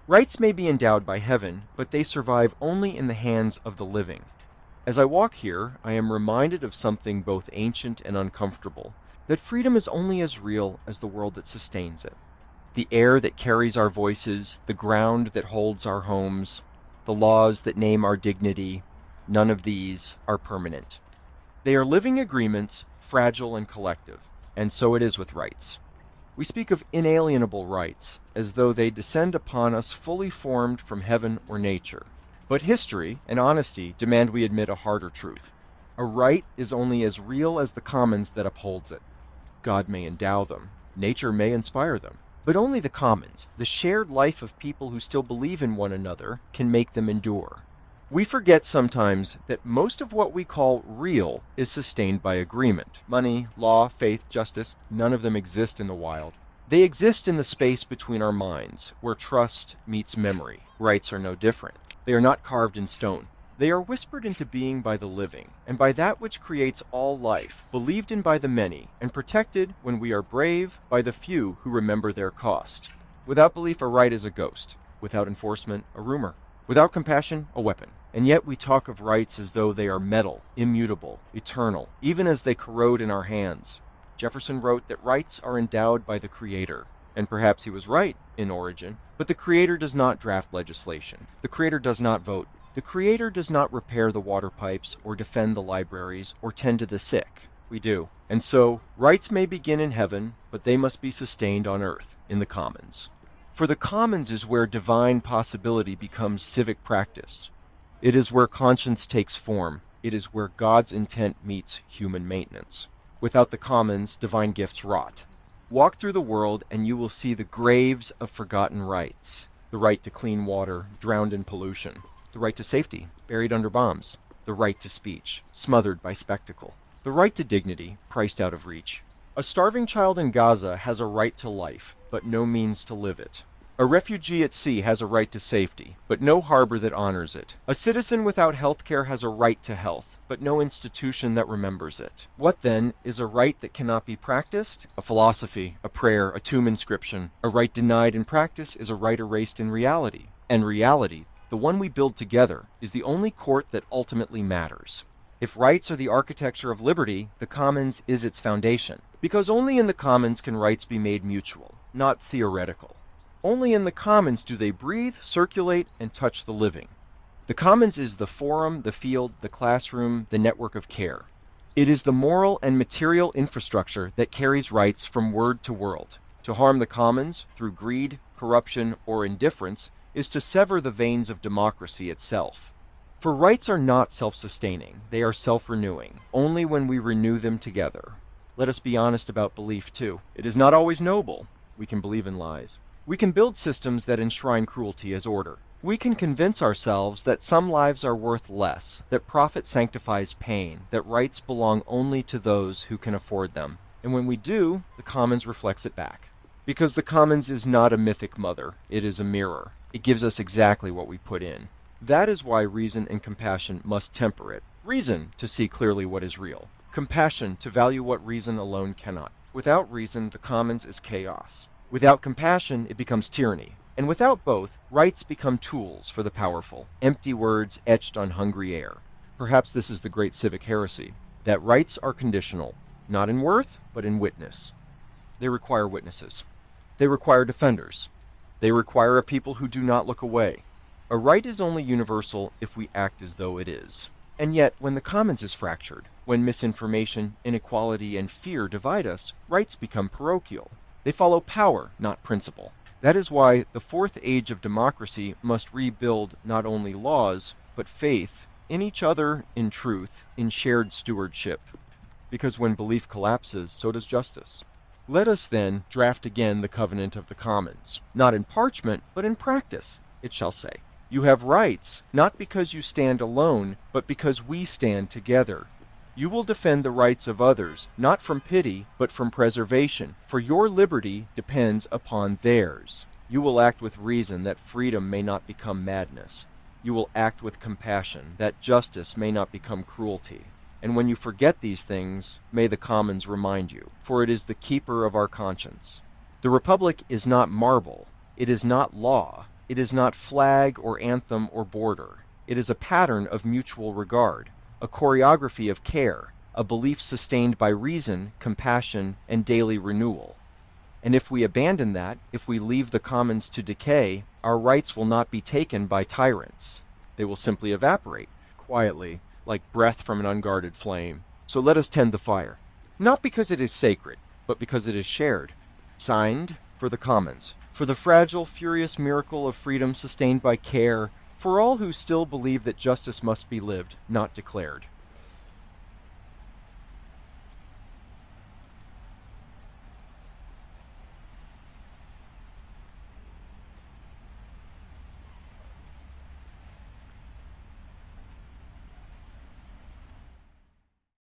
Rights may be endowed by heaven, but they survive only in the hands of the living. As I walk here, I am reminded of something both ancient and uncomfortable, that freedom is only as real as the world that sustains it. The air that carries our voices, the ground that holds our homes, the laws that name our dignity, none of these are permanent. They are living agreements, fragile and collective, and so it is with rights. We speak of inalienable rights, as though they descend upon us fully formed from heaven or nature. But history and honesty demand we admit a harder truth. A right is only as real as the commons that upholds it. God may endow them, nature may inspire them, but only the commons, the shared life of people who still believe in one another, can make them endure. We forget sometimes that most of what we call real is sustained by agreement. Money, law, faith, justice, none of them exist in the wild. They exist in the space between our minds, where trust meets memory. Rights are no different. They are not carved in stone. They are whispered into being by the living, and by that which creates all life, believed in by the many, and protected, when we are brave, by the few who remember their cost. Without belief, a right is a ghost. Without enforcement, a rumor. Without compassion, a weapon. And yet we talk of rights as though they are metal, immutable, eternal, even as they corrode in our hands. Jefferson wrote that rights are endowed by the Creator, and perhaps he was right in origin, but the Creator does not draft legislation. The Creator does not vote. The Creator does not repair the water pipes, or defend the libraries, or tend to the sick. We do. And so, rights may begin in heaven, but they must be sustained on earth, in the commons. For the commons is where divine possibility becomes civic practice. It is where conscience takes form. It is where God's intent meets human maintenance. Without the commons, divine gifts rot. Walk through the world and you will see the graves of forgotten rights. The right to clean water, drowned in pollution. The right to safety, buried under bombs. The right to speech, smothered by spectacle. The right to dignity, priced out of reach. A starving child in Gaza has a right to life, but no means to live it. A refugee at sea has a right to safety, but no harbor that honors it. A citizen without health care has a right to health, but no institution that remembers it. What, then, is a right that cannot be practiced? A philosophy, a prayer, a tomb inscription. A right denied in practice is a right erased in reality. And reality, the one we build together, is the only court that ultimately matters. If rights are the architecture of liberty, the commons is its foundation. Because only in the commons can rights be made mutual, not theoretical. Only in the commons do they breathe, circulate, and touch the living. The commons is the forum, the field, the classroom, the network of care. It is the moral and material infrastructure that carries rights from word to world. To harm the commons, through greed, corruption, or indifference, is to sever the veins of democracy itself. For rights are not self-sustaining, they are self-renewing, only when we renew them together. Let us be honest about belief, too. It is not always noble. We can believe in lies. We can build systems that enshrine cruelty as order. We can convince ourselves that some lives are worth less, that profit sanctifies pain, that rights belong only to those who can afford them. And when we do, the commons reflects it back. Because the commons is not a mythic mother, it is a mirror. It gives us exactly what we put in. That is why reason and compassion must temper it. Reason, to see clearly what is real. Compassion, to value what reason alone cannot. Without reason, the commons is chaos. Without compassion, it becomes tyranny. And without both, rights become tools for the powerful, empty words etched on hungry air. Perhaps this is the great civic heresy, that rights are conditional, not in worth, but in witness. They require witnesses. They require defenders. They require a people who do not look away. A right is only universal if we act as though it is. And yet, when the commons is fractured, when misinformation, inequality, and fear divide us, rights become parochial. They follow power, not principle. That is why the fourth age of democracy must rebuild not only laws, but faith in each other, in truth, in shared stewardship. Because when belief collapses, so does justice. Let us then draft again the covenant of the commons, not in parchment, but in practice, it shall say. You have rights, not because you stand alone, but because we stand together. You will defend the rights of others, not from pity, but from preservation, for your liberty depends upon theirs. You will act with reason, that freedom may not become madness. You will act with compassion, that justice may not become cruelty. And when you forget these things, may the commons remind you, for it is the keeper of our conscience. The republic is not marble, it is not law, It is not flag or anthem or border. It is a pattern of mutual regard, a choreography of care, a belief sustained by reason, compassion, and daily renewal. And if we abandon that, if we leave the commons to decay, our rights will not be taken by tyrants. They will simply evaporate, quietly, like breath from an unguarded flame. So let us tend the fire, not because it is sacred, but because it is shared. Signed, for the commons, for the fragile, furious miracle of freedom sustained by care, for all who still believe that justice must be lived, not declared.